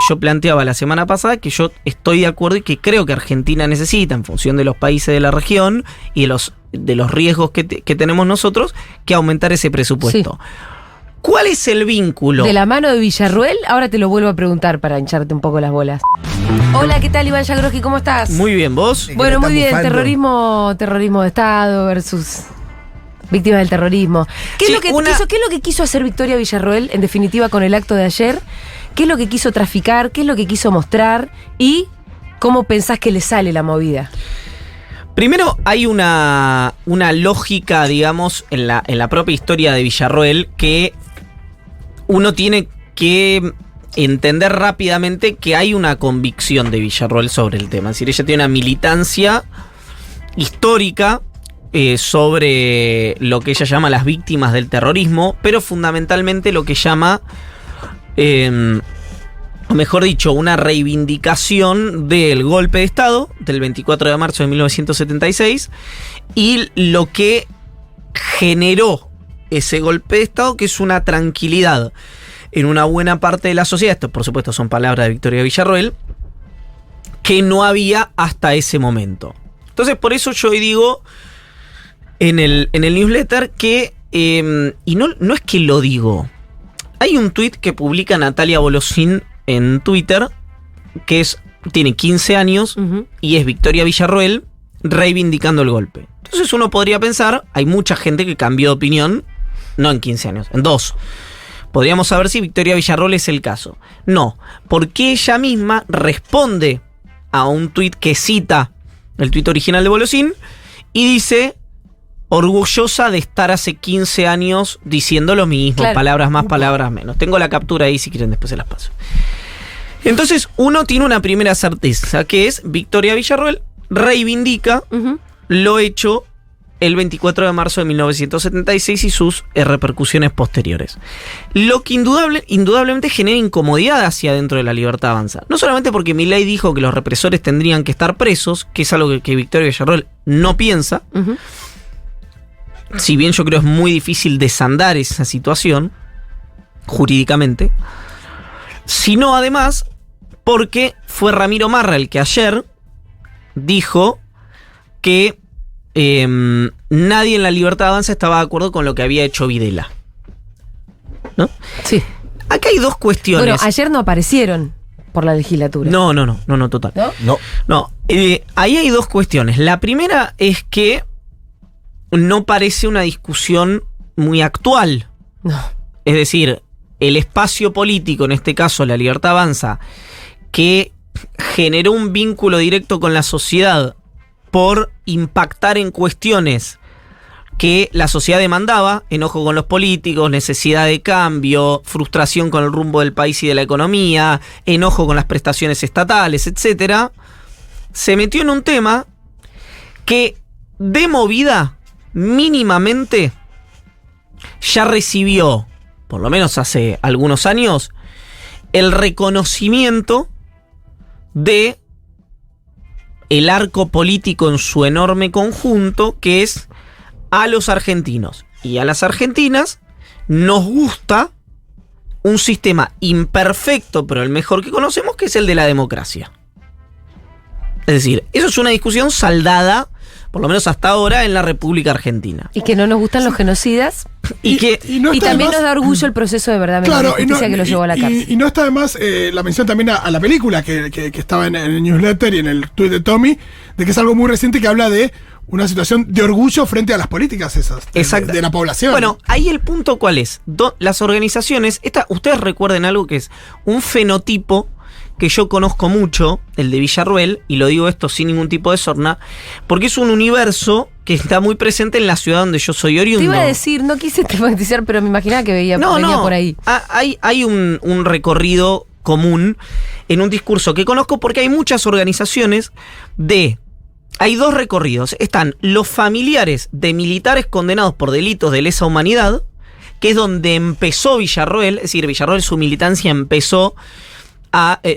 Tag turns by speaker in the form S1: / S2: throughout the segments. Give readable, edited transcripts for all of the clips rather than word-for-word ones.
S1: yo planteaba la semana pasada, que yo estoy de acuerdo y que creo que Argentina necesita, en función de los países de la región y de los riesgos que tenemos nosotros, que aumentar ese presupuesto. Sí. ¿Cuál es el vínculo?
S2: De la mano de Villarruel, ahora te lo vuelvo a preguntar para hincharte un poco las bolas. Hola, ¿qué tal, Iván Yagroski? ¿Cómo estás?
S1: Muy bien, ¿vos?
S2: Bueno, muy bien. Terrorismo de Estado versus víctimas del terrorismo. ¿Qué es lo que quiso hacer Victoria Villarruel, en definitiva, con el acto de ayer? ¿Qué es lo que quiso traficar? ¿Qué es lo que quiso mostrar? ¿Y cómo pensás que le sale la movida?
S1: Primero, hay una lógica, digamos, en la propia historia de Villarruel que uno tiene que entender rápidamente que hay una convicción de Villarruel sobre el tema. Es decir, ella tiene una militancia histórica sobre lo que ella llama las víctimas del terrorismo, pero fundamentalmente lo que llama, o mejor dicho, una reivindicación del golpe de Estado del 24 de marzo de 1976 y lo que generó ese golpe de Estado, que es una tranquilidad en una buena parte de la sociedad. Esto, por supuesto, son palabras de Victoria Villarruel, que no había hasta ese momento. Entonces, por eso yo hoy digo en el newsletter que, y no es que lo digo, hay un tuit que publica Natalia Bolosín en Twitter, que tiene 15 años, y es Victoria Villarruel reivindicando el golpe. Entonces uno podría pensar, hay mucha gente que cambió de opinión, no en 15 años, en 2. Podríamos saber si Victoria Villarruel es el caso. No, porque ella misma responde a un tuit que cita el tuit original de Bolosín y dice, orgullosa de estar hace 15 años diciendo lo mismo, claro. Palabras más, palabras menos. Tengo la captura ahí, si quieren después se las paso. Entonces uno tiene una primera certeza, que es Victoria Villarruel reivindica lo hecho el 24 de marzo de 1976 y sus repercusiones posteriores. Lo que indudablemente genera incomodidad hacia dentro de la Libertad Avanza. No solamente porque Milei dijo que los represores tendrían que estar presos, que es algo que Victoria Villarruel no piensa, si bien yo creo es muy difícil desandar esa situación jurídicamente, sino además porque fue Ramiro Marra el que ayer dijo que nadie en la Libertad Avanza estaba de acuerdo con lo que había hecho Videla, ¿no? Sí. Acá hay dos cuestiones.
S2: Bueno, ayer no aparecieron por la legislatura.
S1: No, total. No. Ahí hay dos cuestiones. La primera es que no parece una discusión muy actual.
S2: No.
S1: Es decir, el espacio político, en este caso la Libertad Avanza, que generó un vínculo directo con la sociedad por impactar en cuestiones que la sociedad demandaba, enojo con los políticos, necesidad de cambio, frustración con el rumbo del país y de la economía, enojo con las prestaciones estatales, etc., se metió en un tema que de movida mínimamente ya recibió, por lo menos hace algunos años, el reconocimiento de el arco político en su enorme conjunto, que es a los argentinos y a las argentinas nos gusta un sistema imperfecto, pero el mejor que conocemos, que es el de la democracia. Es decir, eso es una discusión saldada, por lo menos hasta ahora, en la República Argentina.
S2: Y que no nos gustan los genocidas. Y también nos da orgullo el proceso de verdad, claro, justicia que lo llevó a la cárcel.
S3: Y no está además la mención también a la película que estaba en el newsletter y en el tuit de Tommy, de que es algo muy reciente que habla de una situación de orgullo frente a las políticas esas de la población.
S1: Bueno, ahí el punto ¿cuál es? Las organizaciones, ustedes recuerden algo que es un fenotipo que yo conozco mucho, el de Villarruel, y lo digo esto sin ningún tipo de sorna, porque es un universo que está muy presente en la ciudad donde yo soy oriundo.
S2: Te iba a decir, no quise tematizar, pero me imaginaba que venía por ahí.
S1: Hay un recorrido común en un discurso que conozco porque hay muchas organizaciones hay dos recorridos. Están los familiares de militares condenados por delitos de lesa humanidad, que es donde empezó Villarruel, es decir, Villarruel su militancia empezó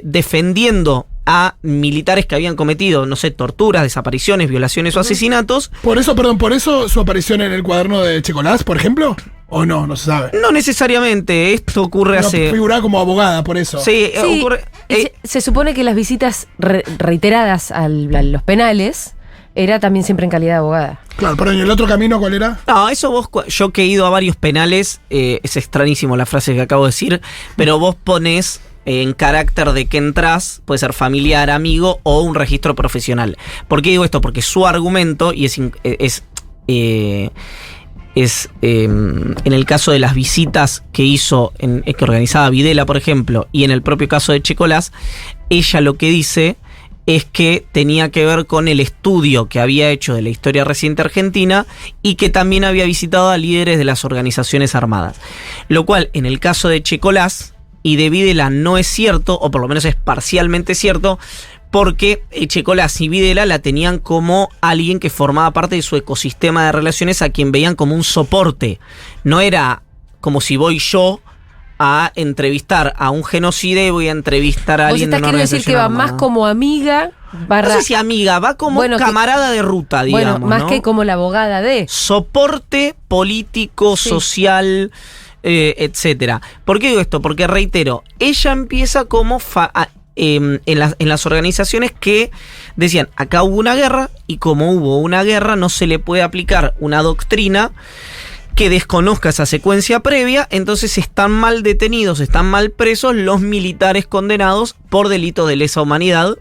S1: defendiendo a militares que habían cometido, no sé, torturas, desapariciones, violaciones o asesinatos.
S3: ¿Por eso su aparición en el cuaderno de Checolás, por ejemplo? ¿O no? No se sabe.
S1: No necesariamente. Esto ocurre hace...
S3: Figuraba como abogada, por eso.
S1: Sí, ocurre...
S2: se supone que las visitas reiteradas a los penales era también siempre en calidad de abogada.
S3: Claro, pero ¿y el otro camino cuál era?
S1: No, eso yo que he ido a varios penales, es extrañísimo la frase que acabo de decir, pero vos ponés en carácter de que entrás, puede ser familiar, amigo o un registro profesional. ¿Por qué digo esto? Porque su argumento, y en el caso de las visitas que hizo, que organizaba Videla, por ejemplo, y en el propio caso de Checolás, ella lo que dice es que tenía que ver con el estudio que había hecho de la historia reciente argentina y que también había visitado a líderes de las organizaciones armadas. Lo cual, en el caso de Checolás y de Videla no es cierto, o por lo menos es parcialmente cierto, porque Checolás y Videla la tenían como alguien que formaba parte de su ecosistema de relaciones, a quien veían como un soporte. No era como si voy yo a entrevistar a un genocida y voy a entrevistar a alguien de una organización
S2: decir que va más como amiga
S1: no sé si amiga, va como camarada de ruta, digamos.
S2: Bueno, más
S1: ¿no?
S2: que como la abogada de
S1: soporte político, social, etcétera. ¿Por qué digo esto? Porque reitero, ella empieza como en las organizaciones que decían, acá hubo una guerra y como hubo una guerra no se le puede aplicar una doctrina que desconozca esa secuencia previa, entonces están mal detenidos, están mal presos los militares condenados por delitos de lesa humanidad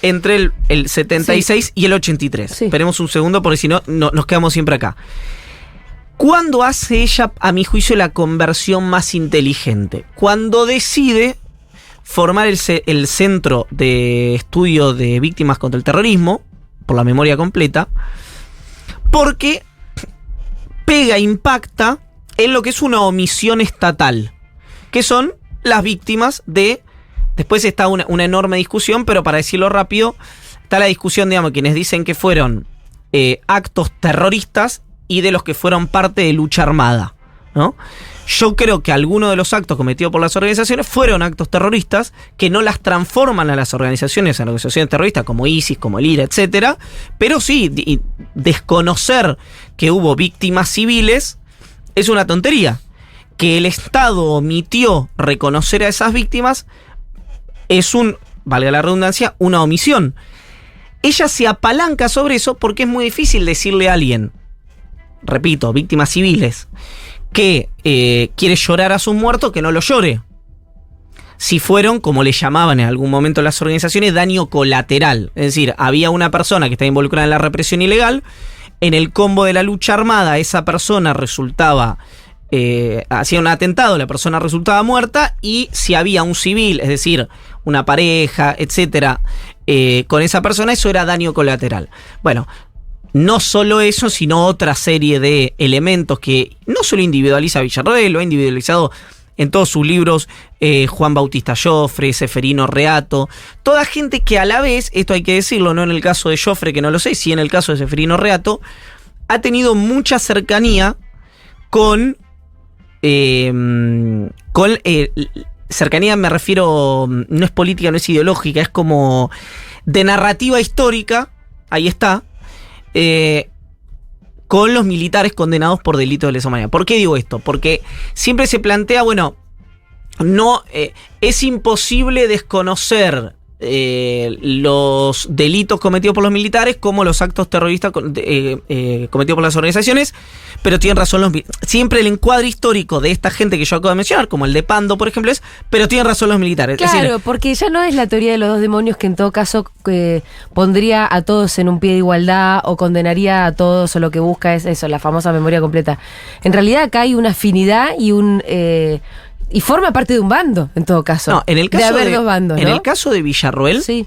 S1: entre el 76 y el 83. Sí. Esperemos un segundo porque si no, nos quedamos siempre acá. ¿Cuándo hace ella, a mi juicio, la conversión más inteligente? Cuando decide formar el Centro de Estudio de Víctimas contra el Terrorismo, por la memoria completa, porque impacta en lo que es una omisión estatal, que son las víctimas de... Después está una enorme discusión, pero para decirlo rápido, está la discusión, digamos, quienes dicen que fueron actos terroristas y de los que fueron parte de lucha armada, ¿no? Yo creo que algunos de los actos cometidos por las organizaciones fueron actos terroristas que no las transforman a las organizaciones en organizaciones terroristas como ISIS, como el IRA, etcétera, pero sí, desconocer que hubo víctimas civiles es una tontería. Que el Estado omitió reconocer a esas víctimas es valga la redundancia, una omisión. Ella se apalanca sobre eso porque es muy difícil decirle a alguien, repito, víctimas civiles, que quiere llorar a sus muertos, que no lo llore. Si fueron, como le llamaban en algún momento las organizaciones, daño colateral. Es decir, había una persona que estaba involucrada en la represión ilegal, en el combo de la lucha armada esa persona resultaba, hacía un atentado, la persona resultaba muerta, y si había un civil, es decir, una pareja, etcétera, con esa persona, eso era daño colateral. Bueno, no solo eso, sino otra serie de elementos que no solo individualiza Villarroel, lo ha individualizado en todos sus libros Juan Bautista Joffre, Seferino Reato, toda gente que a la vez, esto hay que decirlo, no en el caso de Joffre, que no lo sé, sí en el caso de Seferino Reato, ha tenido mucha cercanía con cercanía me refiero, no es política, no es ideológica, es como de narrativa histórica, ahí está, con los militares condenados por delitos de lesa humanidad. ¿Por qué digo esto? Porque siempre se plantea, bueno, no es imposible desconocer los delitos cometidos por los militares como los actos terroristas cometidos por las organizaciones, pero tienen razón siempre el encuadre histórico de esta gente que yo acabo de mencionar, como el de Pando, por ejemplo, pero tienen razón los militares.
S2: Claro,
S1: es decir,
S2: porque ya no es la teoría de los dos demonios que en todo caso pondría a todos en un pie de igualdad o condenaría a todos, o lo que busca es eso, la famosa memoria completa. En realidad acá hay una afinidad y forma parte de un bando, en todo caso.
S1: No, en el caso
S2: de haber dos bandos, ¿no?
S1: En el caso de Villarroel, sí,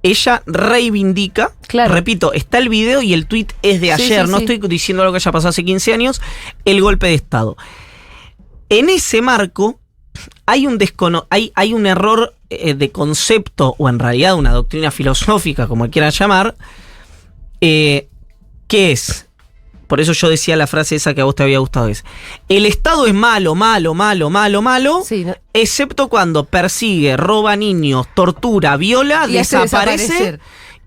S1: ella reivindica, claro, repito, está el video y el tuit es de ayer, no estoy diciendo lo que haya pasado hace 15 años, el golpe de Estado. En ese marco hay un error de concepto, o en realidad una doctrina filosófica, como quieran llamar, que es... Por eso yo decía la frase esa que a vos te había gustado, es: el Estado es malo, sí, no, excepto cuando persigue, roba niños, tortura, viola, desaparece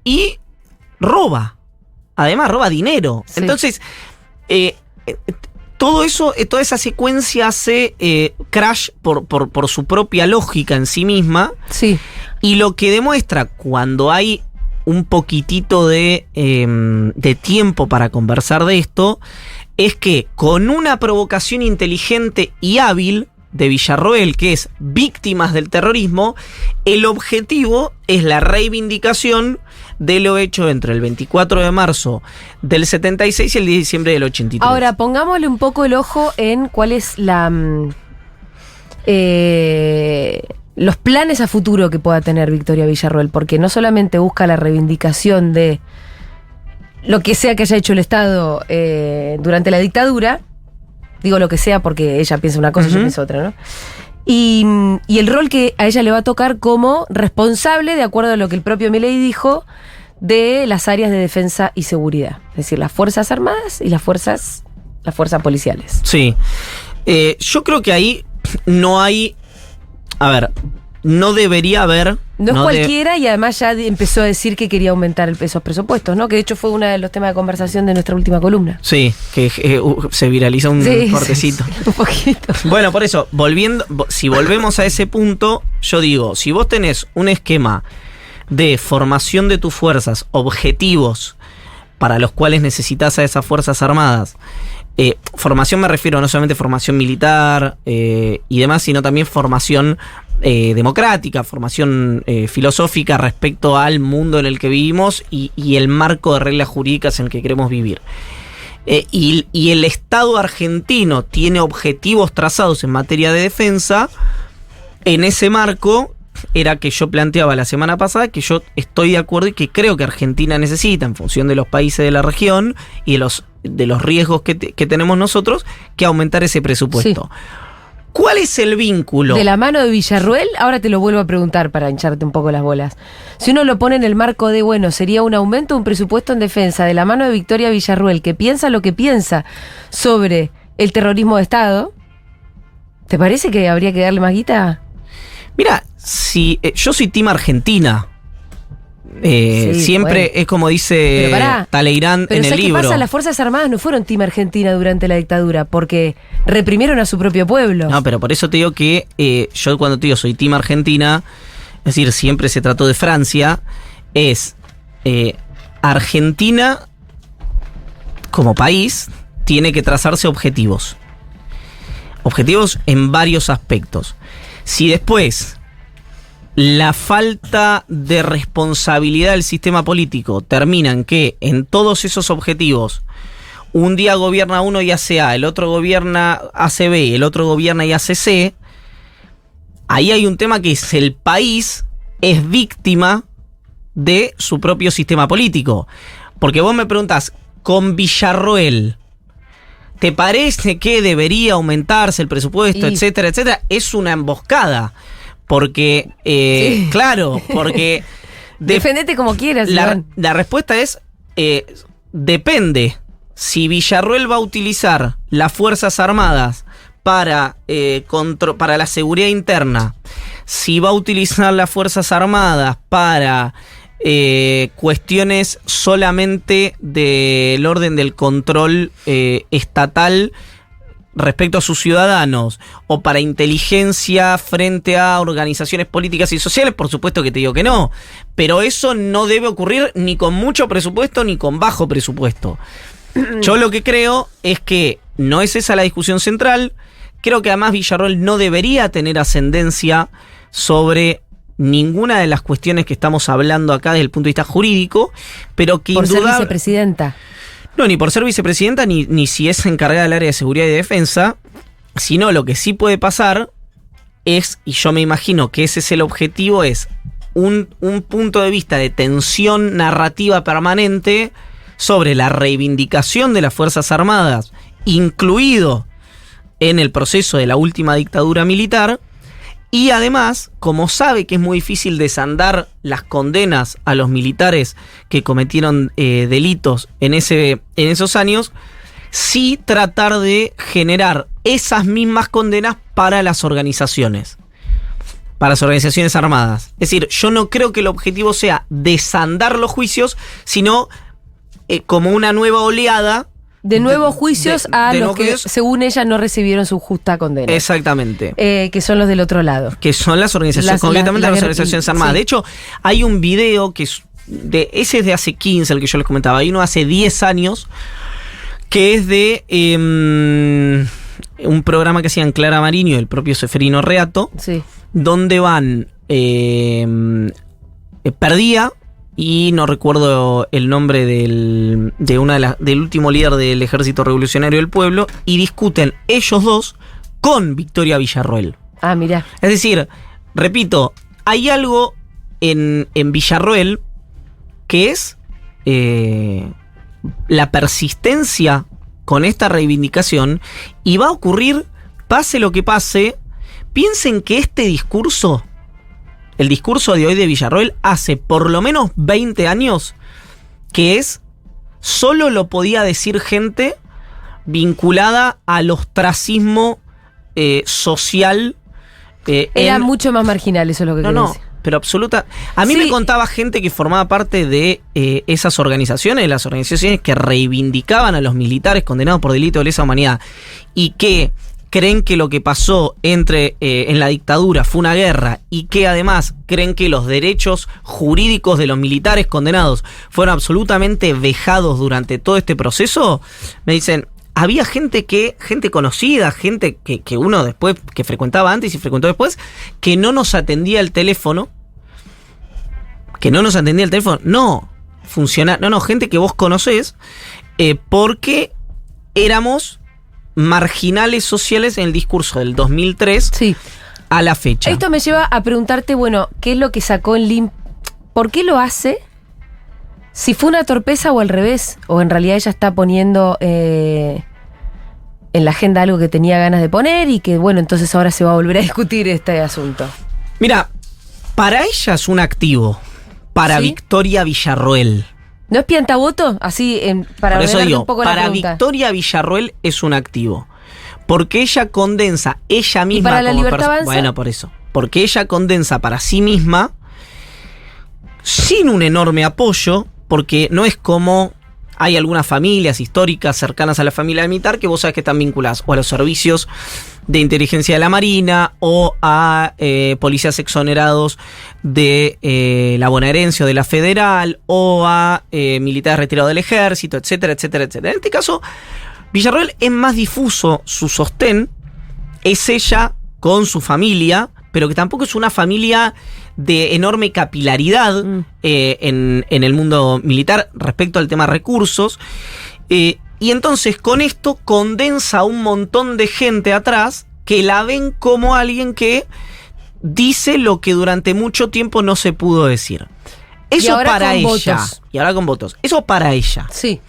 S1: y roba. Además, roba dinero. Sí. Entonces, todo eso, toda esa secuencia hace crash por su propia lógica en sí misma.
S2: Sí.
S1: Y lo que demuestra cuando hay un poquitito de tiempo para conversar de esto es que con una provocación inteligente y hábil de Villarroel, que es víctimas del terrorismo, el objetivo es la reivindicación de lo hecho entre el 24 de marzo del 76 y el 10 de diciembre del 83.
S2: Ahora, pongámosle un poco el ojo en cuál es los planes a futuro que pueda tener Victoria Villarroel, porque no solamente busca la reivindicación de lo que sea que haya hecho el Estado durante la dictadura, digo lo que sea porque ella piensa una cosa y yo pienso otra, ¿no? Y el rol que a ella le va a tocar como responsable, de acuerdo a lo que el propio Milei dijo, de las áreas de defensa y seguridad. Es decir, las Fuerzas Armadas y las fuerzas policiales.
S1: Sí. Yo creo que ahí no hay... A ver, no debería haber...
S2: No es cualquiera y además ya empezó a decir que quería aumentar esos presupuestos, ¿no? Que de hecho fue uno de los temas de conversación de nuestra última columna.
S1: Sí, que se viralizó un cortecito.
S2: Sí, un poquito.
S1: Bueno, por eso, si volvemos a ese punto, yo digo, si vos tenés un esquema de formación de tus fuerzas, objetivos para los cuales necesitas a esas Fuerzas Armadas, formación me refiero no solamente formación militar y demás, sino también formación democrática, formación filosófica respecto al mundo en el que vivimos y el marco de reglas jurídicas en el que queremos vivir. Y el Estado argentino tiene objetivos trazados en materia de defensa. En ese marco era que yo planteaba la semana pasada que yo estoy de acuerdo y que creo que Argentina necesita, en función de los países de la región y de los riesgos que tenemos nosotros, que aumentar ese presupuesto. Sí. ¿Cuál es el vínculo?
S2: De la mano de Villarroel, ahora te lo vuelvo a preguntar para hincharte un poco las bolas. Si uno lo pone en el marco de, bueno, sería un aumento de un presupuesto en defensa de la mano de Victoria Villarroel, que piensa lo que piensa sobre el terrorismo de Estado, ¿te parece que habría que darle más guita?
S1: Mira, si yo soy team Argentina. Sí, siempre bueno. Es como dice Talleyrand en el libro. ¿Qué pasa?
S2: Las Fuerzas Armadas no fueron team Argentina durante la dictadura porque reprimieron a su propio pueblo.
S1: No, pero por eso te digo que yo cuando te digo soy team Argentina, es decir, siempre se trató de Francia, es Argentina como país tiene que trazarse objetivos. Objetivos en varios aspectos. Si después la falta de responsabilidad del sistema político termina en que en todos esos objetivos un día gobierna uno y hace A, el otro gobierna hace B, el otro gobierna y hace C, ahí hay un tema que es el país es víctima de su propio sistema político. Porque vos me preguntás, con Villarroel, ¿te parece que debería aumentarse el presupuesto, etcétera, etcétera? Es una emboscada. Porque, sí. Claro, porque...
S2: Defendete como quieras,
S1: la respuesta es, depende. Si Villarroel va a utilizar las Fuerzas Armadas para la seguridad interna, si va a utilizar las Fuerzas Armadas para cuestiones solamente del orden del control estatal respecto a sus ciudadanos, o para inteligencia frente a organizaciones políticas y sociales, por supuesto que te digo que no. Pero eso no debe ocurrir ni con mucho presupuesto ni con bajo presupuesto. Yo lo que creo es que no es esa la discusión central. Creo que además Villarroel no debería tener ascendencia sobre ninguna de las cuestiones que estamos hablando acá desde el punto de vista jurídico, pero que
S2: por ser vicepresidenta.
S1: No, ni por ser vicepresidenta, ni si es encargada del área de seguridad y defensa, sino lo que sí puede pasar es, y yo me imagino que ese es el objetivo, es un punto de vista de tensión narrativa permanente sobre la reivindicación de las Fuerzas Armadas, incluido en el proceso de la última dictadura militar. Y además, como sabe que es muy difícil desandar las condenas a los militares que cometieron delitos en esos años, sí tratar de generar esas mismas condenas para las organizaciones armadas. Es decir, yo no creo que el objetivo sea desandar los juicios, sino como una nueva oleada
S2: de nuevos juicios a los que, según ella, no recibieron su justa condena.
S1: Exactamente.
S2: Que son los del otro lado.
S1: Que son las organizaciones, concretamente las organizaciones armadas. Sí. De hecho, hay un video que ese es de hace 15, el que yo les comentaba. Hay uno hace 10 años que es de un programa que hacían Clara Mariño y el propio Seferino Reato, sí, donde van Perdía, y no recuerdo el nombre del último líder del Ejército Revolucionario del Pueblo, y discuten ellos dos con Victoria Villarroel.
S2: Ah, mirá.
S1: Es decir, repito, hay algo en Villarroel que es la persistencia con esta reivindicación, y va a ocurrir, pase lo que pase. Piensen que este discurso, el discurso de hoy de Villarroel, hace por lo menos 20 años que solo lo podía decir gente vinculada al ostracismo social.
S2: Era mucho más marginal, eso es lo que quería decir.
S1: Pero absoluta. A mí me contaba gente que formaba parte de esas organizaciones, las organizaciones que reivindicaban a los militares condenados por delito de lesa humanidad, y que creen que lo que pasó en la dictadura fue una guerra, y que además creen que los derechos jurídicos de los militares condenados fueron absolutamente vejados durante todo este proceso. Me dicen, había gente conocida, gente que uno después, que frecuentaba antes y frecuentó después, que no nos atendía el teléfono. Gente que vos conocés, porque éramos marginales sociales en el discurso del 2003 a la fecha.
S2: Esto me lleva a preguntarte, bueno, ¿qué es lo que sacó en LIM? ¿Por qué lo hace? Si fue una torpeza o al revés, o en realidad ella está poniendo en la agenda algo que tenía ganas de poner, y que, bueno, entonces ahora se va a volver a discutir este asunto.
S1: Mira, para ella es un activo, para Victoria Villarroel.
S2: ¿No es piantavoto? Así, para
S1: por eso digo,
S2: un poco
S1: para
S2: la pregunta.
S1: Victoria Villarroel es un activo, porque ella condensa ella misma.
S2: ¿Y para la Libertad Avanza?
S1: Bueno, por eso. Porque ella condensa para sí misma, sin un enorme apoyo, porque no es como hay algunas familias históricas cercanas a la familia militar que vos sabés que están vinculadas o a los servicios de inteligencia de la Marina o a policías exonerados de la bonaerense o de la Federal, o a militares retirados del ejército, etcétera, etcétera, etcétera. En este caso, Villarroel es más difuso su sostén, es ella con su familia, pero que tampoco es una familia de enorme capilaridad en el mundo militar respecto al tema recursos. Y entonces con esto condensa un montón de gente atrás que la ven como alguien que dice lo que durante mucho tiempo no se pudo decir. Eso para ella. Votos. Y ahora con votos. Eso para ella.
S2: Sí.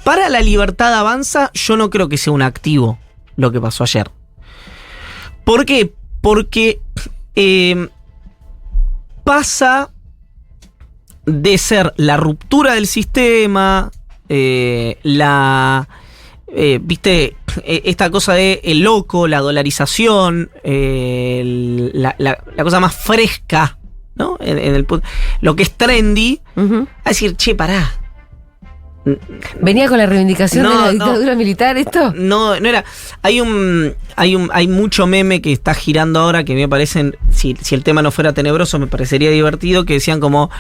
S1: Para la Libertad Avanza, yo no creo que sea un activo lo que pasó ayer. ¿Por qué? Porque pasa de ser la ruptura del sistema, viste, esta cosa de el loco, la dolarización, la cosa más fresca, ¿no? Lo que es trendy, a decir, che, pará.
S2: ¿Venía con la reivindicación de la dictadura militar esto?
S1: No era. Hay mucho meme que está girando ahora que me parecen, si el tema no fuera tenebroso, me parecería divertido, que decían como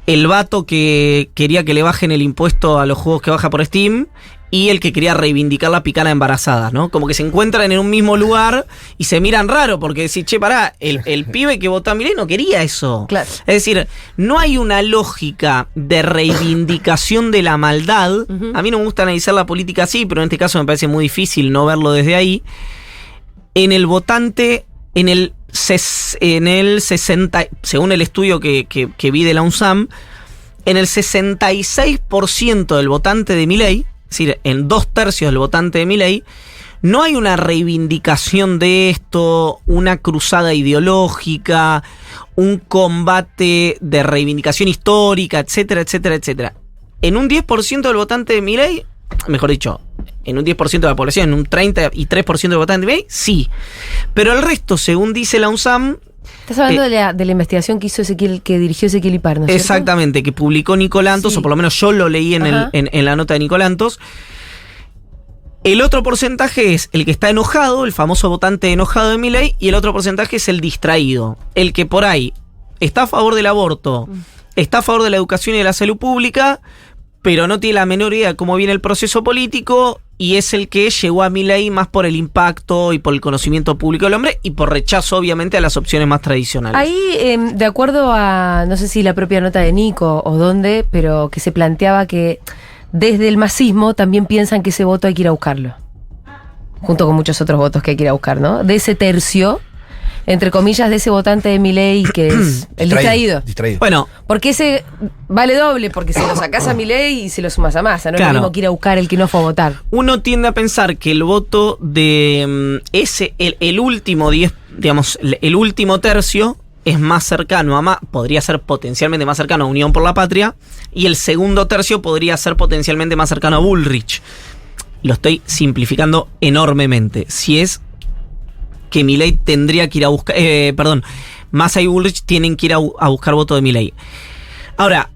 S1: el vato que quería que le bajen el impuesto a los juegos que baja por Steam y el que quería reivindicar la picana embarazada, ¿no? Como que se encuentran en un mismo lugar y se miran raro porque decís, che, pará, el pibe que votó a Milei no quería eso.
S2: Claro.
S1: Es decir, no hay una lógica de reivindicación de la maldad. A mí no me gusta analizar la política así, pero en este caso me parece muy difícil no verlo desde ahí. En el votante, en el 60, según el estudio que vi de la UNSAM, en el 66% del votante de Milei, es decir, en 2/3 del votante de Milei, no hay una reivindicación de esto, una cruzada ideológica, un combate de reivindicación histórica, etcétera, etcétera, etcétera. En un 10% del votante de Milei, mejor dicho, en un 10% de la población, en un 33% del votante de Milei, sí. Pero el resto, según dice la UNSAM...
S2: Estás hablando de la investigación que hizo que dirigió Ezequiel Ipar, ¿no es cierto?
S1: Exactamente, que publicó Nicolantos, o por lo menos yo lo leí en la nota de Nicolantos, El otro porcentaje es el que está enojado, el famoso votante enojado de Milei, y el otro porcentaje es el distraído, el que por ahí está a favor del aborto, está a favor de la educación y de la salud pública, pero no tiene la menor idea de cómo viene el proceso político, y es el que llegó a Milei más por el impacto y por el conocimiento público del hombre, y por rechazo obviamente a las opciones más tradicionales.
S2: Ahí, de acuerdo a, no sé si la propia nota de Nico o dónde, pero que se planteaba que desde el masismo también piensan que ese voto hay que ir a buscarlo, junto con muchos otros votos que hay que ir a buscar, ¿no? De ese tercio, entre comillas, de ese votante de Milei que es el distraído.
S1: Bueno,
S2: porque ese vale doble, porque se lo sacás a Milei y se lo sumas a Massa, no
S1: claro.
S2: Es lo mismo que ir a buscar el que no fue a votar.
S1: Uno tiende a pensar que el voto de el último 10, digamos, el último tercio es más cercano podría ser potencialmente más cercano a Unión por la Patria, y el segundo tercio podría ser potencialmente más cercano a Bullrich. Lo estoy simplificando enormemente. Si es que Milei tendría que ir a buscar, Massa y Bullrich tienen que ir a buscar voto de Milei. Ahora,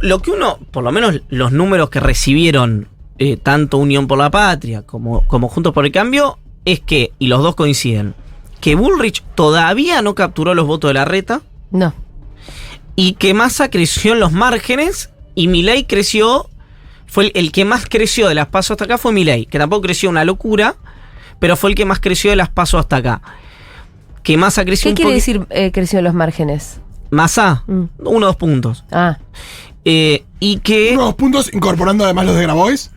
S1: lo que uno, por lo menos los números que recibieron tanto Unión por la Patria como Juntos por el Cambio, es que, y los dos coinciden, que Bullrich todavía no capturó los votos de Larreta.
S2: No.
S1: Y que Massa creció en los márgenes y Milei creció, fue el que más creció de las PASO hasta acá fue Milei, que tampoco creció una locura, pero fue el que más creció de las PASO hasta acá. Que Massa creció
S2: ¿Qué quiere decir creció en los márgenes?
S1: Massa, 1 o 2 puntos. Y que...
S3: 1 o 2 puntos incorporando además los de Grabois.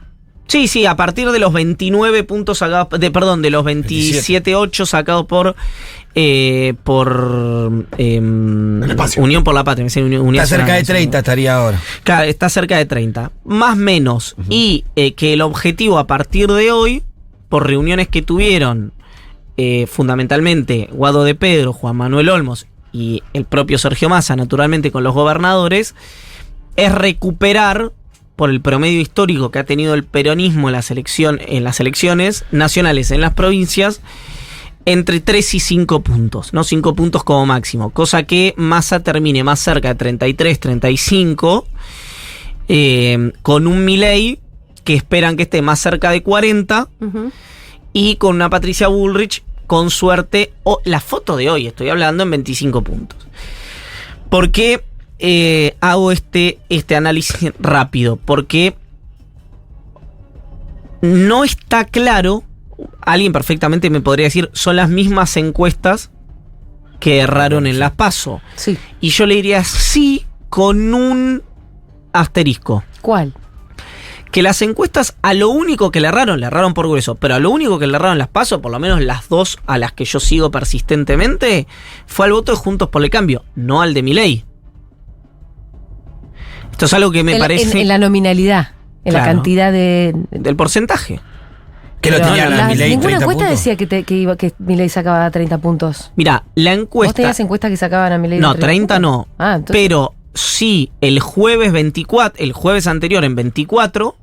S1: Sí, a partir de los 29 puntos sacados, de los 27.8 sacados por Unión por la Patria.
S4: Está cerca de 30 estaría ahora.
S1: Claro, está cerca de 30. Más menos. Uh-huh. Y que el objetivo a partir de hoy, por reuniones que tuvieron fundamentalmente Guado de Pedro, Juan Manuel Olmos y el propio Sergio Massa, naturalmente con los gobernadores, es recuperar, por el promedio histórico que ha tenido el peronismo en las elecciones nacionales en las provincias, entre 3 y 5 puntos, ¿no? 5 puntos como máximo, cosa que Massa termine más cerca de 33, 35, con un Milei que esperan que esté más cerca de 40, uh-huh. Y con una Patricia Bullrich, con suerte, la foto de hoy, estoy hablando, en 25 puntos. ¿Por qué hago este análisis rápido? Porque no está claro, alguien perfectamente me podría decir, son las mismas encuestas que erraron en las PASO.
S2: Sí.
S1: Y yo le diría sí con un asterisco.
S2: ¿Cuál?
S1: Que las encuestas a lo único que le erraron por grueso, pero a lo único que le erraron las PASO, por lo menos las dos a las que yo sigo persistentemente, fue al voto de Juntos por el Cambio, no al de Milei. Esto es algo que me parece...
S2: En la nominalidad, en la cantidad
S1: del porcentaje.
S4: Que lo tenía la Milei.
S2: Ninguna encuesta decía que Milei sacaba 30 puntos.
S1: Mira, la encuesta...
S2: ¿Vos tenías encuestas que sacaban a Milei?
S1: No, 30 no.
S2: Entonces...
S1: Pero sí, el jueves anterior en 24,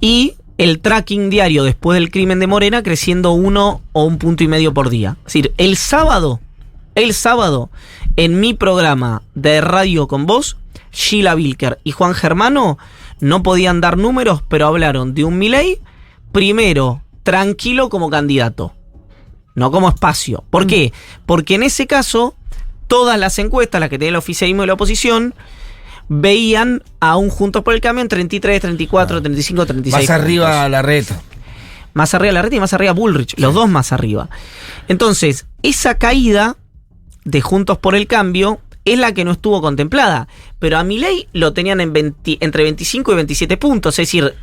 S1: y el tracking diario después del crimen de Morena creciendo 1 o 1,5 puntos por día. Es decir, el sábado, en mi programa de radio con vos, Sheila Bilker y Juan Germano no podían dar números, pero hablaron de un Milei, primero, tranquilo como candidato, no como espacio. ¿Por qué? Porque en ese caso, todas las encuestas, las que tenía el oficialismo y la oposición, veían a un Juntos por el Cambio en 33, 34, 35, 36.
S4: Más arriba Larreta.
S1: Más arriba Larreta y más arriba Bullrich, los dos más arriba. Entonces, esa caída de Juntos por el Cambio es la que no estuvo contemplada. Pero a Milei lo tenían entre 25 y 27 puntos, es decir,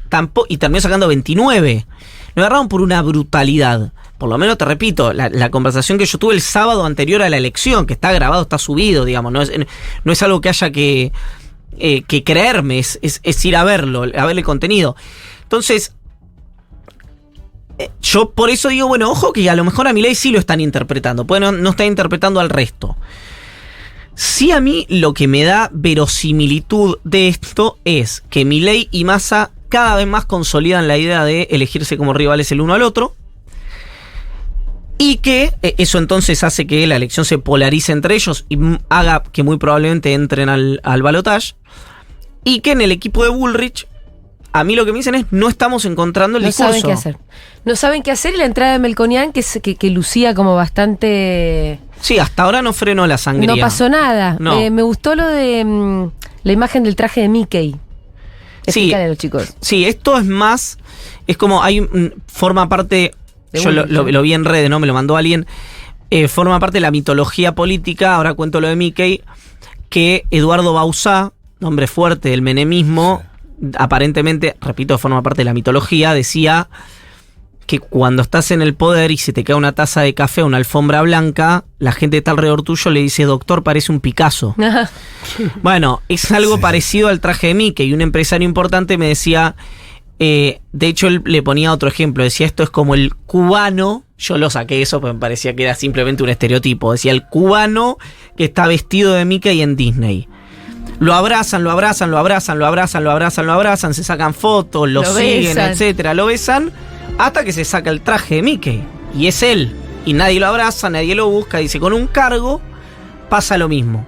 S1: y terminó sacando 29. Lo agarraron por una brutalidad. Por lo menos te repito, la conversación que yo tuve el sábado anterior a la elección, que está grabado, está subido, digamos, no es algo que haya que creerme, es ir a verlo, a ver el contenido. Entonces, yo por eso digo, bueno, ojo que a lo mejor a Milei sí lo están interpretando, pues no están interpretando al resto. Sí, a mí lo que me da verosimilitud de esto es que Milei y Massa cada vez más consolidan la idea de elegirse como rivales el uno al otro, y que eso entonces hace que la elección se polarice entre ellos y haga que muy probablemente entren al balotaje, y que en el equipo de Bullrich a mí lo que me dicen es, no estamos encontrando el discurso.
S2: No saben qué hacer. No saben qué hacer, y la entrada de Melconian, que lucía como bastante...
S1: Sí, hasta ahora no frenó la sangría.
S2: No pasó nada.
S1: No.
S2: Me gustó lo de la imagen del traje de Mickey. Explícale a los chicos.
S1: Sí, esto es más, es como forma parte, yo lo vi en redes, ¿no? Me lo mandó alguien, forma parte de la mitología política, ahora cuento lo de Mickey, que Eduardo Bauzá, nombre fuerte del menemismo, aparentemente, repito, forma parte de la mitología, decía que cuando estás en el poder y se te cae una taza de café o una alfombra blanca, la gente que está alrededor tuyo le dice, doctor, parece un Picasso. Bueno, es algo parecido al traje de Mickey. Y un empresario importante me decía, de hecho él le ponía otro ejemplo, decía, esto es como el cubano, yo lo saqué eso, pero me parecía que era simplemente un estereotipo, decía el cubano que está vestido de Mickey en Disney. Lo abrazan, se sacan fotos, lo siguen, etcétera, lo besan, hasta que se saca el traje de Mickey. Y es él. Y nadie lo abraza, nadie lo busca. Dice, con un cargo pasa lo mismo.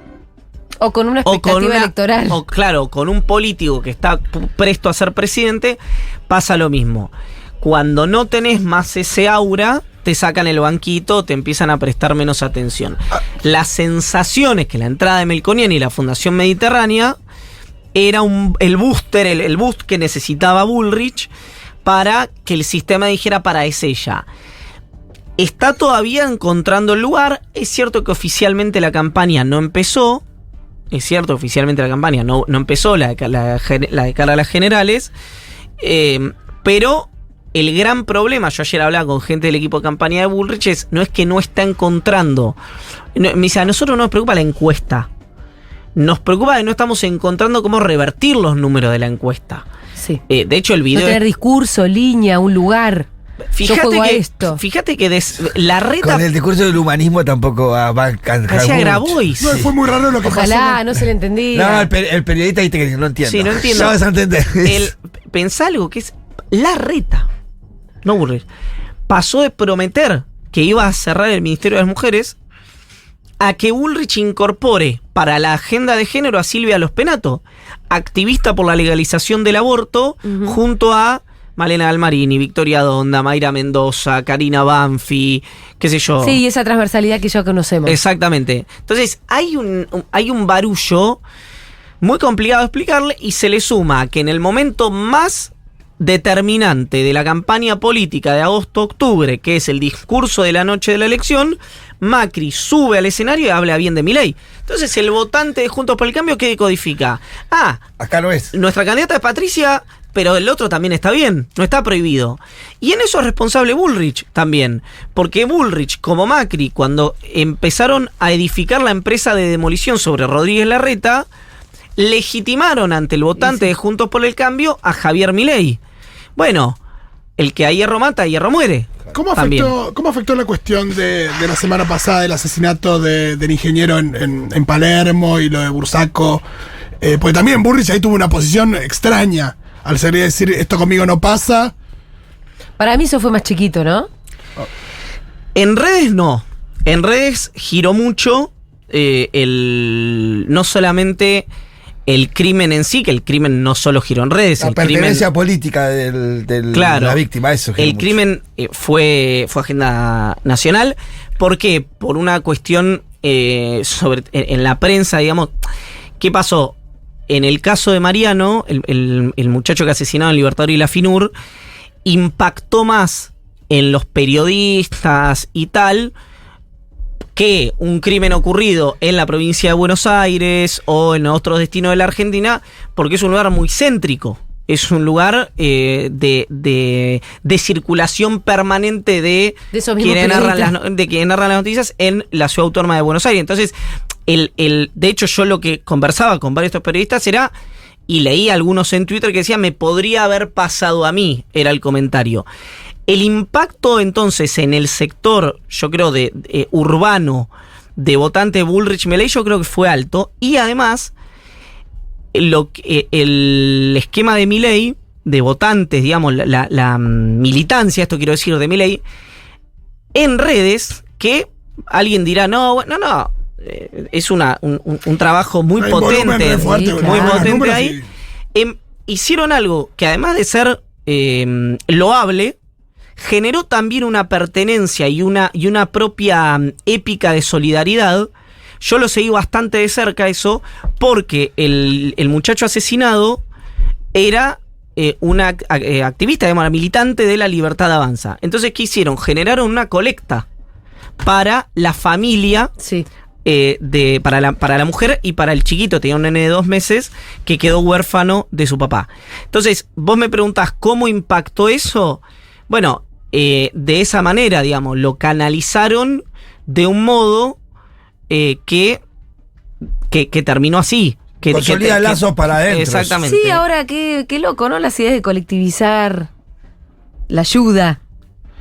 S2: O con una expectativa electoral.
S1: O claro, con un político que está presto a ser presidente, pasa lo mismo. Cuando no tenés más ese aura, te sacan el banquito, te empiezan a prestar menos atención. Las sensaciones que la entrada de Melconian y la Fundación Mediterránea era el boost que necesitaba Bullrich para que el sistema dijera, para, es ella. Está todavía encontrando el lugar. Es cierto que oficialmente la campaña no empezó. No empezó la de cara a las generales. Pero el gran problema, yo ayer hablaba con gente del equipo de campaña de Bullrich, no es que no está encontrando. Me dice, a nosotros no nos preocupa la encuesta. Nos preocupa que no estamos encontrando cómo revertir los números de la encuesta.
S2: Sí.
S1: De hecho, el video...
S2: No tener discurso, línea, un lugar.
S1: Fíjate que la reta...
S4: Con el discurso del humanismo tampoco va a cantar.
S1: Hacía Grabois.
S3: No, fue muy raro lo que pasó.
S2: Ojalá, no se le entendía.
S4: No, el periodista dice que no entiendo.
S1: Sí, no entiendo.
S4: Ya vas a entender.
S1: Pensá algo que es la reta. No Bullrich. Pasó de prometer que iba a cerrar el Ministerio de las Mujeres a que Bullrich incorpore para la agenda de género a Silvia Lospenato, activista por la legalización del aborto, junto a Malena Galmarini, Victoria Donda, Mayra Mendoza, Karina Banfi, qué sé yo.
S2: Sí, esa transversalidad que ya conocemos.
S1: Exactamente. Entonces, hay un barullo muy complicado de explicarle, y se le suma que en el momento más determinante de la campaña política de agosto-octubre, que es el discurso de la noche de la elección, Macri sube al escenario y habla bien de Milei. Entonces el votante de Juntos por el Cambio, ¿qué codifica?
S4: Acá no es.
S1: Nuestra candidata es Patricia, pero el otro también está bien, no está prohibido. Y en eso es responsable Bullrich también, porque Bullrich, como Macri, cuando empezaron a edificar la empresa de demolición sobre Rodríguez Larreta, legitimaron ante el votante de Juntos por el Cambio a Javier Milei. Bueno, el que a hierro mata, a hierro muere.
S3: ¿Cómo afectó la cuestión de la semana pasada del asesinato del ingeniero en Palermo y lo de Bursaco? Porque también Bullrich ahí tuvo una posición extraña al salir a decir, esto conmigo no pasa.
S2: Para mí eso fue más chiquito, ¿no?
S1: En redes no. En redes giró mucho no solamente el crimen en sí, que el crimen no solo giró en redes.
S4: La pertenencia política de la víctima, eso.
S1: El crimen fue agenda nacional. ¿Por qué? Por una cuestión en la prensa, digamos. ¿Qué pasó? En el caso de Mariano, el muchacho que asesinaron en Libertador y la FINUR, impactó más en los periodistas y tal que un crimen ocurrido en la provincia de Buenos Aires o en otros destinos de la Argentina, porque es un lugar muy céntrico. Es un lugar de circulación permanente de quienes narran las noticias en la ciudad autónoma de Buenos Aires. Entonces, de hecho, yo lo que conversaba con varios de estos periodistas era, y leí algunos en Twitter que decían, me podría haber pasado a mí, era el comentario. El impacto entonces en el sector, yo creo, de urbano, de votante Bullrich-Milei, yo creo que fue alto. Y además, el esquema de Milei, de votantes, digamos, la militancia, esto quiero decir, de Milei, en redes, que alguien dirá, no, es un trabajo muy potente, muy potente ahí. hicieron algo que además de ser loable, generó también una pertenencia y una propia épica de solidaridad. Yo lo seguí bastante de cerca eso, porque el muchacho asesinado era una activista, digamos, militante de La Libertad Avanza. Entonces, ¿qué hicieron? Generaron una colecta para la familia,
S2: sí,
S1: para la mujer y para el chiquito, tenía un nene de 2 meses que quedó huérfano de su papá. Entonces, vos me preguntás cómo impactó eso. Bueno, de esa manera, digamos, lo canalizaron de un modo que terminó así.
S4: Consolida lazos para adentro.
S1: Exactamente.
S2: Sí, ahora qué loco, ¿no? Las ideas de colectivizar la ayuda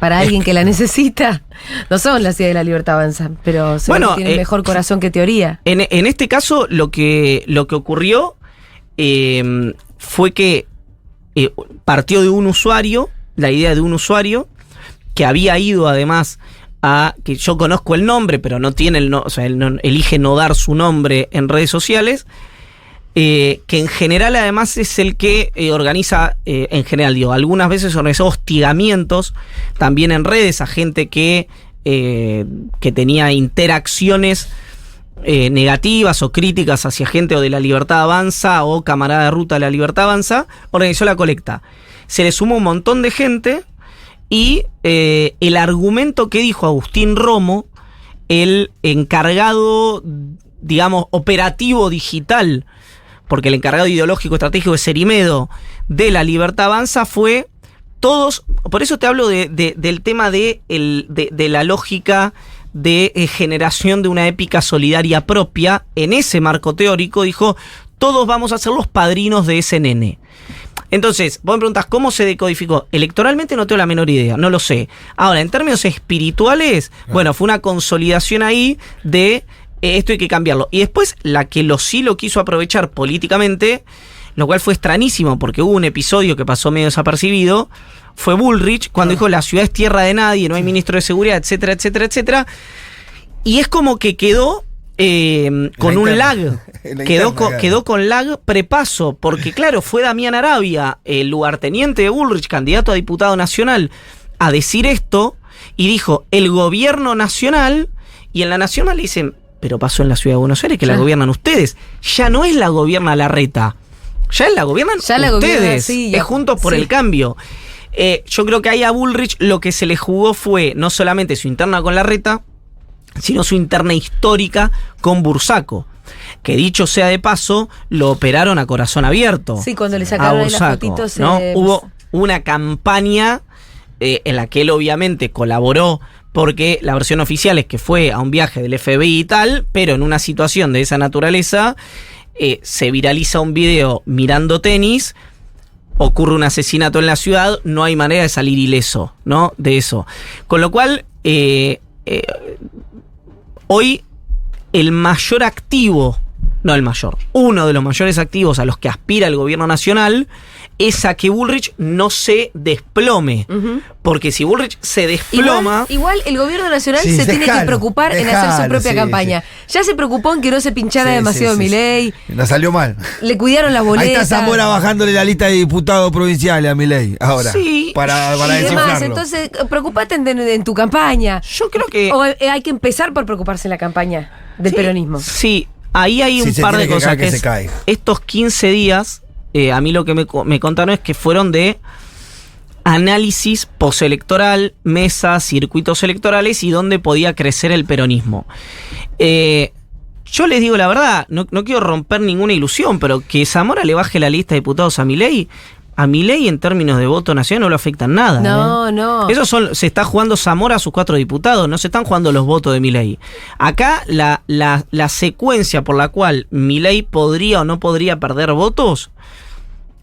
S2: para alguien que la necesita. No son las ideas de La Libertad Avanza, pero tienen mejor corazón que teoría.
S1: En este caso, lo que ocurrió fue que partió de un usuario, la idea de un usuario, que había ido además que yo conozco el nombre, pero no tiene él elige no dar su nombre en redes sociales, que en general además es el que organiza, algunas veces organizó hostigamientos también en redes a gente que tenía interacciones negativas o críticas hacia gente o de La Libertad Avanza o camarada de ruta de La Libertad Avanza. Organizó la colecta. Se le sumó un montón de gente. Y el argumento que dijo Agustín Romo, el encargado, digamos, operativo digital, porque el encargado ideológico estratégico es Cerimedo de La Libertad Avanza, fue todos. Por eso te hablo del tema de la lógica de generación de una épica solidaria propia. En ese marco teórico dijo: todos vamos a ser los padrinos de ese nene. Entonces, vos me preguntás, ¿cómo se decodificó? Electoralmente no tengo la menor idea, no lo sé. Ahora, en términos espirituales, bueno, fue una consolidación ahí de esto hay que cambiarlo. Y después, la que sí lo quiso aprovechar políticamente, lo cual fue extrañísimo, porque hubo un episodio que pasó medio desapercibido, fue Bullrich, cuando dijo: la ciudad es tierra de nadie, no hay ministro de seguridad, etcétera, etcétera, etcétera. Y es como que quedó con un lag. Quedó con lag prepaso, porque claro, fue Damián Arabia, el lugarteniente de Bullrich, candidato a diputado nacional, a decir esto, y dijo: el gobierno nacional, y en la nacional le dicen: pero pasó en la ciudad de Buenos Aires, que la gobiernan ustedes. Ya no es la gobierna Larreta, ya la gobiernan ustedes, es Juntos por el Cambio. Yo creo que ahí a Bullrich lo que se le jugó fue no solamente su interna con Larreta, sino su interna histórica con Bursaco, que dicho sea de paso, lo operaron a corazón abierto.
S2: Sí, cuando le sacaron ahí las fotitos.
S1: ¿No? Hubo una campaña en la que él obviamente colaboró, porque la versión oficial es que fue a un viaje del FBI y tal, pero en una situación de esa naturaleza se viraliza un video mirando tenis, ocurre un asesinato en la ciudad, no hay manera de salir ileso, ¿no? De eso. Con lo cual, hoy uno de los mayores activos a los que aspira el gobierno nacional es a que Bullrich no se desplome. Porque si Bullrich se desploma...
S2: Igual el gobierno nacional se tiene que preocupar en hacer su propia campaña. Sí. Ya se preocupó en que no se pinchara demasiado Milei.
S4: No salió mal.
S2: Le cuidaron las boletas.
S4: Ahí está Zamora bajándole la lista de diputados provinciales a Milei ahora. Sí. Para desinflarlo.
S2: Entonces, preocupate en tu campaña.
S1: Yo creo que...
S2: O hay que empezar por preocuparse en la campaña del peronismo.
S1: Sí, ahí hay un par de cosas. Estos 15 días... a mí lo que me contaron es que fueron de análisis postelectoral, mesas, circuitos electorales y dónde podía crecer el peronismo. Yo les digo la verdad, no quiero romper ninguna ilusión, pero que Zamora le baje la lista de diputados a Milei en términos de voto nacional no lo afectan nada.
S2: No.
S1: Se está jugando Zamora a sus 4 diputados, no se están jugando los votos de Milei. Acá la secuencia por la cual Milei podría o no podría perder votos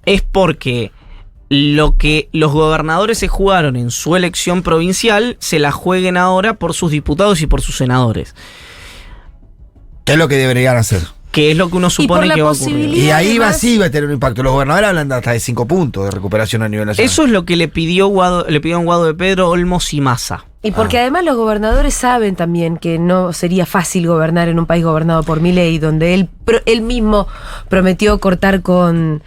S1: es porque lo que los gobernadores se jugaron en su elección provincial se la jueguen ahora por sus diputados y por sus senadores.
S4: ¿Qué es lo que deberían hacer?
S1: Que es lo que uno supone que va a ocurrir.
S4: Y ahí va a tener un impacto. Los gobernadores hablan de hasta de 5 puntos de recuperación a nivel nacional.
S1: Eso es lo que le pidió Guado de Pedro, Olmos y Massa.
S2: Y porque además los gobernadores saben también que no sería fácil gobernar en un país gobernado por Milei, donde él mismo prometió cortar con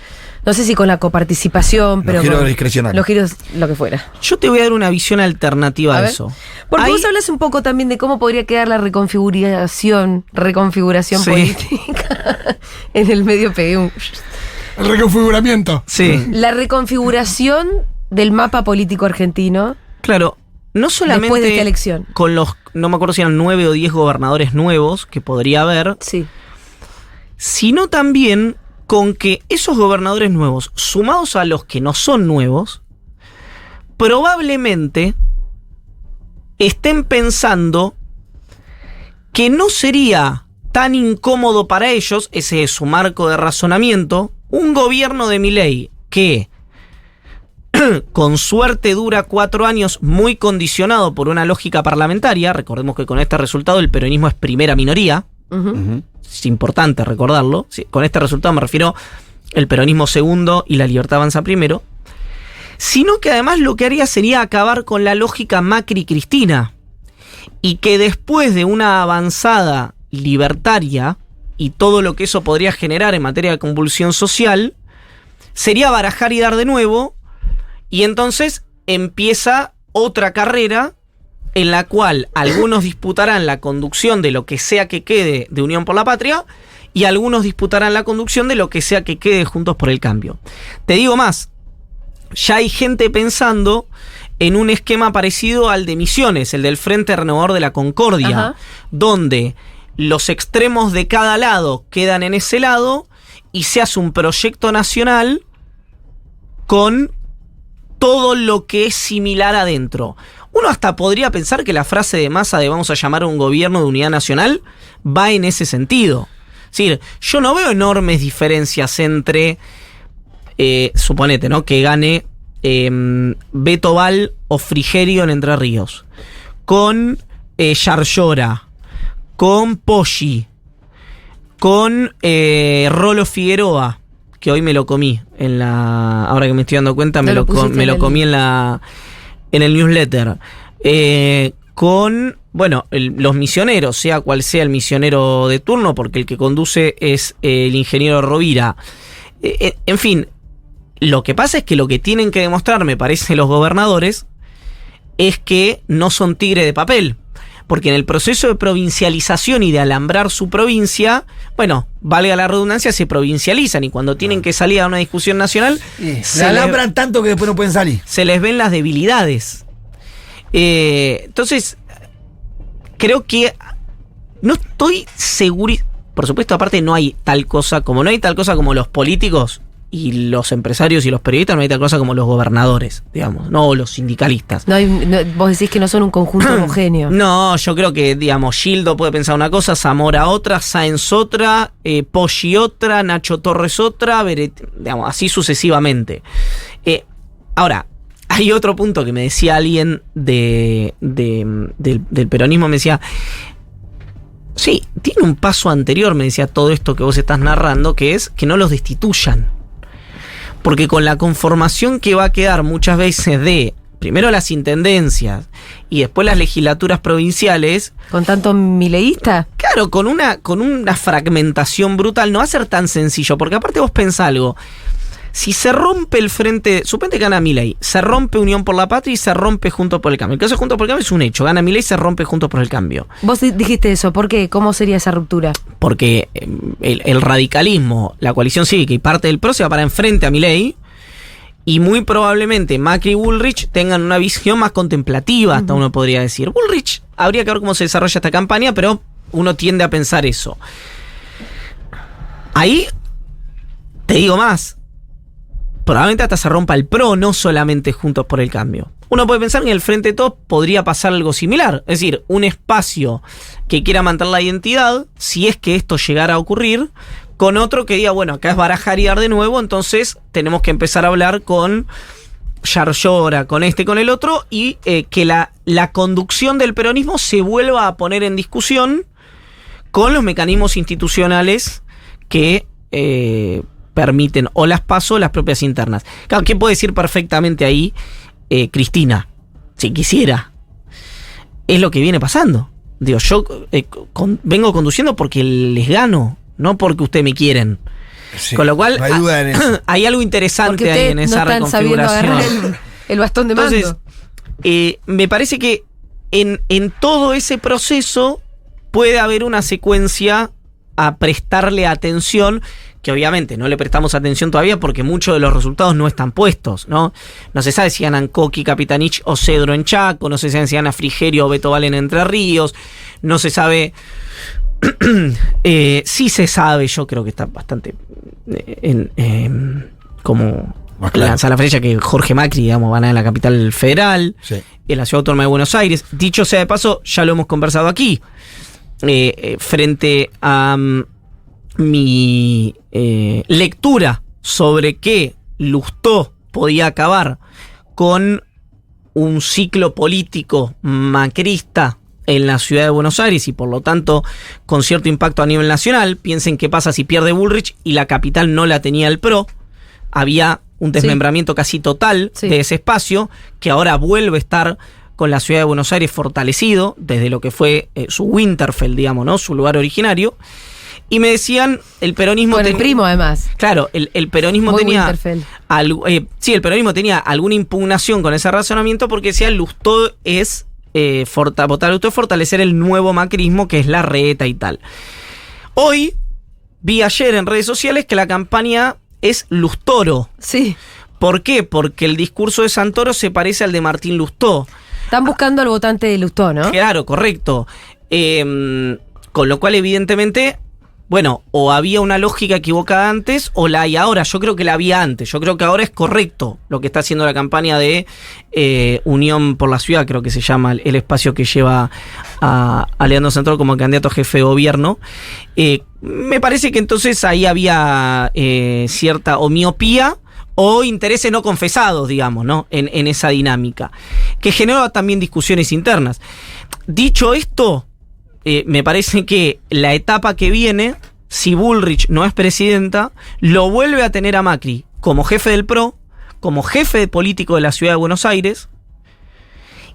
S2: No sé si con la coparticipación, pero.
S4: Los giros discrecionales.
S2: Los giros, lo que fuera.
S1: Yo te voy a dar una visión alternativa a eso.
S2: Porque vos hablas un poco también de cómo podría quedar la reconfiguración
S1: sí.
S2: política en el medio PU.
S3: El reconfiguramiento.
S1: Sí.
S2: La reconfiguración del mapa político argentino.
S1: Claro, no solamente
S2: después de esta elección.
S1: Con los, no me acuerdo si eran 9 o 10 gobernadores nuevos que podría haber,
S2: Sí.
S1: sino también con que esos gobernadores nuevos, sumados a los que no son nuevos, probablemente estén pensando que no sería tan incómodo para ellos, ese es su marco de razonamiento, un gobierno de Milei que con suerte dura 4 años, muy condicionado por una lógica parlamentaria. Recordemos que con este resultado el peronismo es primera minoría. Es importante recordarlo. Sí, con este resultado me refiero el peronismo segundo y la Libertad Avanza primero. Sino que además lo que haría sería acabar con la lógica Macri-Cristina. Y que después de una avanzada libertaria y todo lo que eso podría generar en materia de convulsión social, sería barajar y dar de nuevo. Y entonces empieza otra carrera en la cual algunos disputarán la conducción de lo que sea que quede de Unión por la Patria y algunos disputarán la conducción de lo que sea que quede Juntos por el Cambio. Te digo más, ya hay gente pensando en un esquema parecido al de Misiones, el del Frente Renovador de la Concordia,
S2: Ajá.
S1: donde los extremos de cada lado quedan en ese lado y se hace un proyecto nacional con todo lo que es similar adentro. Uno hasta podría pensar que la frase de Massa de vamos a llamar a un gobierno de unidad nacional va en ese sentido. Es decir, yo no veo enormes diferencias entre, suponete, ¿no? Que gane Beto Val o Frigerio en Entre Ríos, con Yarlora, con Poggi, con Rolo Figueroa, que hoy me lo comí en la. Ahora que me estoy dando cuenta, me lo comí en el newsletter. Con, bueno, los misioneros, sea cual sea el misionero de turno, porque el que conduce es el ingeniero Rovira. En fin, lo que pasa es que lo que tienen que demostrar, me parece, los gobernadores, es que no son tigre de papel. Porque en el proceso de provincialización y de alambrar su provincia, bueno, valga la redundancia, se provincializan y cuando tienen que salir a una discusión nacional,
S4: se alambran tanto que después no pueden salir.
S1: Se les ven las debilidades. Entonces, creo que no estoy seguro. Por supuesto, aparte no hay tal cosa como los políticos y los empresarios y los periodistas, no hay tal cosa como los gobernadores, digamos, no los sindicalistas.
S2: Vos decís que no son un conjunto homogéneo.
S1: No, yo creo que, digamos, Gildo puede pensar una cosa, Zamora otra, Sáenz otra, Poggi otra, Nacho Torres otra, digamos, así sucesivamente. Ahora, hay otro punto que me decía alguien del peronismo, me decía, sí, tiene un paso anterior, me decía, todo esto que vos estás narrando, que es que no los destituyan. Porque con la conformación que va a quedar muchas veces de, primero las intendencias y después las legislaturas provinciales.
S2: ¿Con tanto mileísta?
S1: Claro, con una fragmentación brutal no va a ser tan sencillo. Porque aparte vos pensás algo. Si se rompe el frente, suponete que gana Milei, se rompe Unión por la Patria y se rompe Juntos por el Cambio. El caso de Juntos por el Cambio es un hecho. Gana Milei y se rompe Juntos por el Cambio.
S2: Vos dijiste eso. ¿Por qué? ¿Cómo sería esa ruptura?
S1: Porque el radicalismo, la coalición cívica y parte del PRO se va para enfrente a Milei y muy probablemente Macri y Bullrich tengan una visión más contemplativa, hasta uno podría decir. Bullrich, habría que ver cómo se desarrolla esta campaña, pero uno tiende a pensar eso. Ahí, te digo más, probablemente hasta se rompa el PRO, no solamente Juntos por el Cambio. Uno puede pensar que en el Frente de Todos podría pasar algo similar. Es decir, un espacio que quiera mantener la identidad, si es que esto llegara a ocurrir, con otro que diga, bueno, acá es barajar y dar de nuevo, entonces tenemos que empezar a hablar con Yarlora, con este y con el otro, y que la conducción del peronismo se vuelva a poner en discusión con los mecanismos institucionales que permiten o las PASO o las propias internas. Claro, ¿qué puede decir perfectamente ahí Cristina? Si quisiera. Es lo que viene pasando. Digo, yo vengo conduciendo porque les gano, no porque ustedes me quieren. Sí, con lo cual, no hay duda en eso. Hay algo interesante ahí en esa reconfiguración.
S2: El bastón de mando.
S1: Entonces, me parece que en todo ese proceso puede haber una secuencia a prestarle atención, que obviamente no le prestamos atención todavía porque muchos de los resultados no están puestos, ¿no? No se sabe si ganan Coqui, Capitanich o Cedro en Chaco, no se sabe si gana Frigerio o Beto Val en Entre Ríos, no se sabe... sí se sabe, yo creo que está bastante como lanza la flecha que Jorge Macri, digamos, va a ganar en la capital federal, sí, en la Ciudad Autónoma de Buenos Aires. Dicho sea de paso, ya lo hemos conversado aquí. Frente a mi lectura sobre que Lustó podía acabar con un ciclo político macrista en la ciudad de Buenos Aires y por lo tanto con cierto impacto a nivel nacional. Piensen qué pasa si pierde Bullrich y la capital no la tenía el PRO. Había un desmembramiento casi total de ese espacio que ahora vuelve a estar con la ciudad de Buenos Aires fortalecido desde lo que fue su Winterfell, digamos, ¿no? Su lugar originario. Y me decían, el peronismo...
S2: Con el primo, además.
S1: Claro, el peronismo tenía... sí, el peronismo tenía alguna impugnación con ese razonamiento porque decía Lustó es... votar Lustó es fortalecer el nuevo macrismo, que es la reta y tal. Hoy vi ayer en redes sociales que la campaña es Lustoro.
S2: Sí.
S1: ¿Por qué? Porque el discurso de Santoro se parece al de Martín Lustó.
S2: Están buscando al votante de Lustó, ¿no?
S1: Claro, correcto. Con lo cual, evidentemente, bueno, o había una lógica equivocada antes o la hay ahora. Yo creo que la había antes. Yo creo que ahora es correcto lo que está haciendo la campaña de Unión por la Ciudad, creo que se llama el espacio que lleva a Leandro Santoro como candidato a jefe de gobierno. Me parece que entonces ahí había cierta o miopía o intereses no confesados, digamos, ¿no? En esa dinámica, que generó también discusiones internas. Dicho esto, me parece que la etapa que viene, si Bullrich no es presidenta, lo vuelve a tener a Macri como jefe del PRO, como jefe político de la ciudad de Buenos Aires,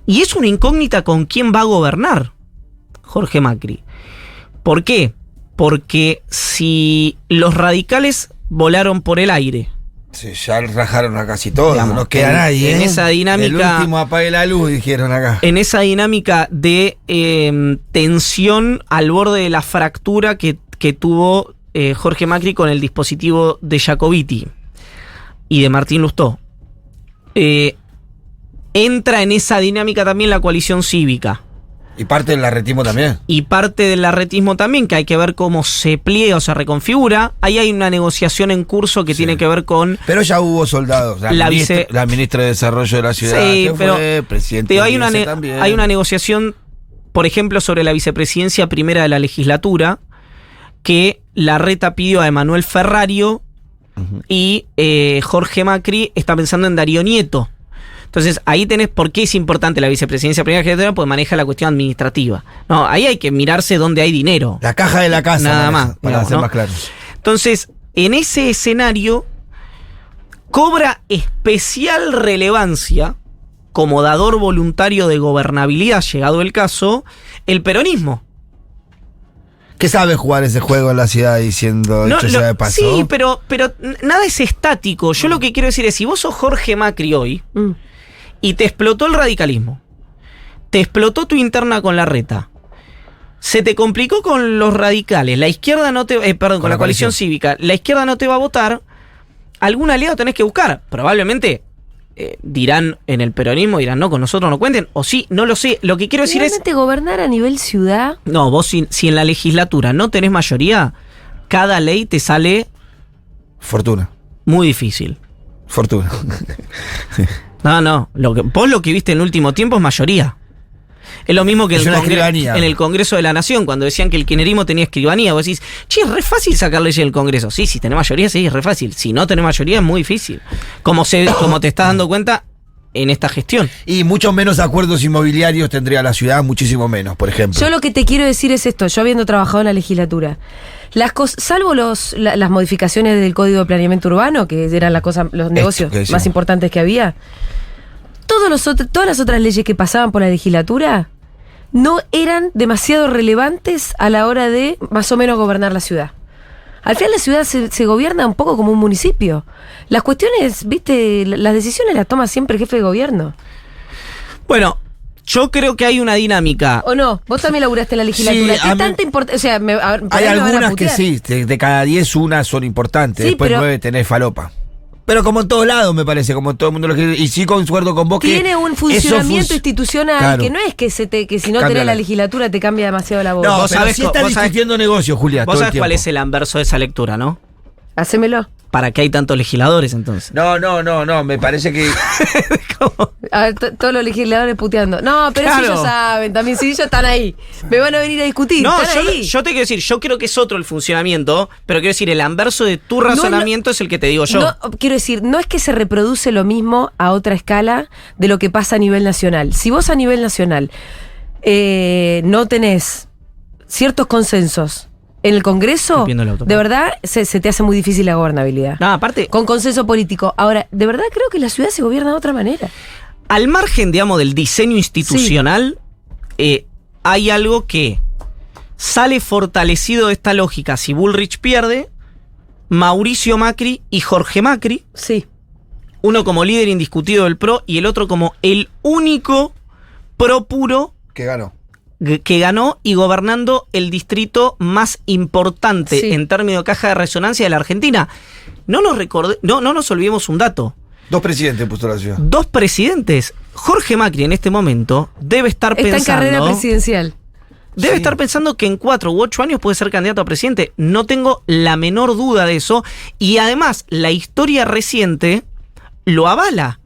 S1: y es una incógnita con quién va a gobernar Jorge Macri. ¿Por qué? Porque si los radicales volaron por el aire,
S4: sí, ya rajaron a casi todos, digamos, no queda nadie.
S1: En esa dinámica.
S4: El último apague la luz, dijeron acá.
S1: En esa dinámica de tensión al borde de la fractura que tuvo Jorge Macri con el dispositivo de Jacobiti y de Martín Lustó. Entra en esa dinámica también la coalición cívica.
S4: Y parte del larretismo también.
S1: Y parte del larretismo también, que hay que ver cómo se pliega o se reconfigura. Ahí hay una negociación en curso que tiene que ver con...
S4: Pero ya hubo soldados. La ministra de Desarrollo de la Ciudad,
S1: sí, pero
S4: fue presidente
S1: hay una negociación, por ejemplo, sobre la vicepresidencia primera de la legislatura, que Larreta pidió a Emanuel Ferrario y Jorge Macri está pensando en Darío Nieto. Entonces, ahí tenés por qué es importante la vicepresidencia primera general, porque maneja la cuestión administrativa. No, ahí hay que mirarse dónde hay dinero.
S4: La caja de la casa.
S1: Nada más.
S4: Para ser más claro.
S1: Entonces, en ese escenario, cobra especial relevancia, como dador voluntario de gobernabilidad, llegado el caso, el peronismo.
S4: ¿Qué sabe jugar ese juego en la ciudad diciendo dicho sea de paso?
S1: Sí, pero nada es estático. Yo lo que quiero decir es, si vos sos Jorge Macri hoy... y te explotó el radicalismo, te explotó tu interna con Larreta, se te complicó con los radicales, la izquierda no te... con la coalición cívica, la izquierda no te va a votar, algún aliado tenés que buscar. Probablemente dirán en el peronismo, dirán, no, con nosotros no cuenten, o sí, no lo sé. Lo que quiero decir es...
S2: ¿Realmente gobernar a nivel ciudad?
S1: No, vos si en la legislatura no tenés mayoría, cada ley te sale...
S4: Fortuna.
S1: Muy difícil.
S4: Fortuna. Sí.
S1: No, vos lo que viste en el último tiempo es mayoría. Es lo mismo que en el Congreso de la Nación, cuando decían que el kirchnerismo tenía escribanía. Vos decís, che, es re fácil sacar leyes del Congreso. Sí, si tenés mayoría, sí, es re fácil. Si no tenés mayoría, es muy difícil. Como te estás dando cuenta en esta gestión.
S4: Y muchos menos acuerdos inmobiliarios tendría la ciudad, muchísimo menos, por ejemplo.
S2: Yo lo que te quiero decir es esto, yo habiendo trabajado en la legislatura, salvo las modificaciones del Código de Planeamiento Urbano, que eran los negocios más importantes que había, todas las otras leyes que pasaban por la legislatura no eran demasiado relevantes a la hora de más o menos gobernar la ciudad. Al final la ciudad se gobierna un poco como un municipio. Las cuestiones, viste, las decisiones las toma siempre el jefe de gobierno.
S1: Bueno, yo creo que hay una dinámica.
S2: ¿O no? Vos también laburaste en la legislatura.
S4: Sí,
S2: ¿Qué tanta importancia? O sea,
S4: hay algunas que sí, de cada 10 unas son importantes,
S2: sí,
S4: después 9 tenés falopa. Pero como en todos lados, me parece, como en todo el mundo lo quiere. Y sí concuerdo con vos que
S2: tiene un funcionamiento institucional, claro, que no es que si no tenés la legislatura te cambia demasiado la voz.
S4: No, vos sabés, sí está discutiendo negocios, Julia.
S1: Vos sabés cuál es el anverso de esa lectura, ¿no?
S2: Hacémelo.
S1: ¿Para qué hay tantos legisladores entonces?
S4: No, me parece que...
S2: A ver, todos los legisladores puteando. No, pero claro, si ellos saben, también si ellos están ahí. Me van a venir a discutir.
S1: No, yo te quiero decir, yo creo que es otro el funcionamiento, pero quiero decir, el anverso de tu razonamiento es el que te digo yo.
S2: No, quiero decir, no es que se reproduce lo mismo a otra escala de lo que pasa a nivel nacional. Si vos a nivel nacional no tenés ciertos consensos en el Congreso, de verdad, se te hace muy difícil la gobernabilidad.
S1: No, aparte...
S2: Con consenso político. Ahora, de verdad creo que la ciudad se gobierna de otra manera.
S1: Al margen, digamos, del diseño institucional, sí, hay algo que sale fortalecido de esta lógica. Si Bullrich pierde, Mauricio Macri y Jorge Macri.
S2: Sí.
S1: Uno como líder indiscutido del PRO y el otro como el único PRO puro
S4: que ganó
S1: y gobernando el distrito más importante, sí, en términos de caja de resonancia de la Argentina. No nos olvidemos un dato.
S4: 2 presidentes puso la ciudad.
S1: 2 presidentes. Jorge Macri en este momento debe estar pensando...
S2: Está en carrera presidencial.
S1: Debe estar pensando que en 4 u 8 años puede ser candidato a presidente. No tengo la menor duda de eso. Y además, la historia reciente lo avala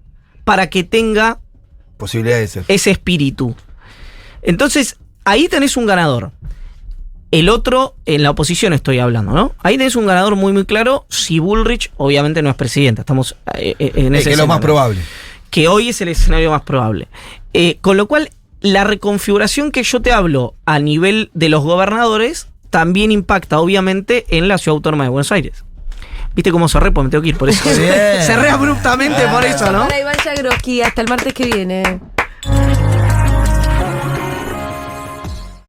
S1: para que tenga
S4: posibilidad de ser
S1: ese espíritu. Entonces, ahí tenés un ganador. El otro, en la oposición estoy hablando, ¿no? Ahí tenés un ganador muy, muy claro. Si Bullrich, obviamente, no es presidente. Estamos en ese
S4: que es lo más probable.
S1: Que hoy es el escenario más probable. Con lo cual, la reconfiguración que yo te hablo a nivel de los gobernadores también impacta, obviamente, en la Ciudad Autónoma de Buenos Aires. ¿Viste cómo cerré? Pues me tengo que ir por eso. Cerré abruptamente por eso, ¿no?
S2: Para Iván Jagroski, hasta el martes que viene.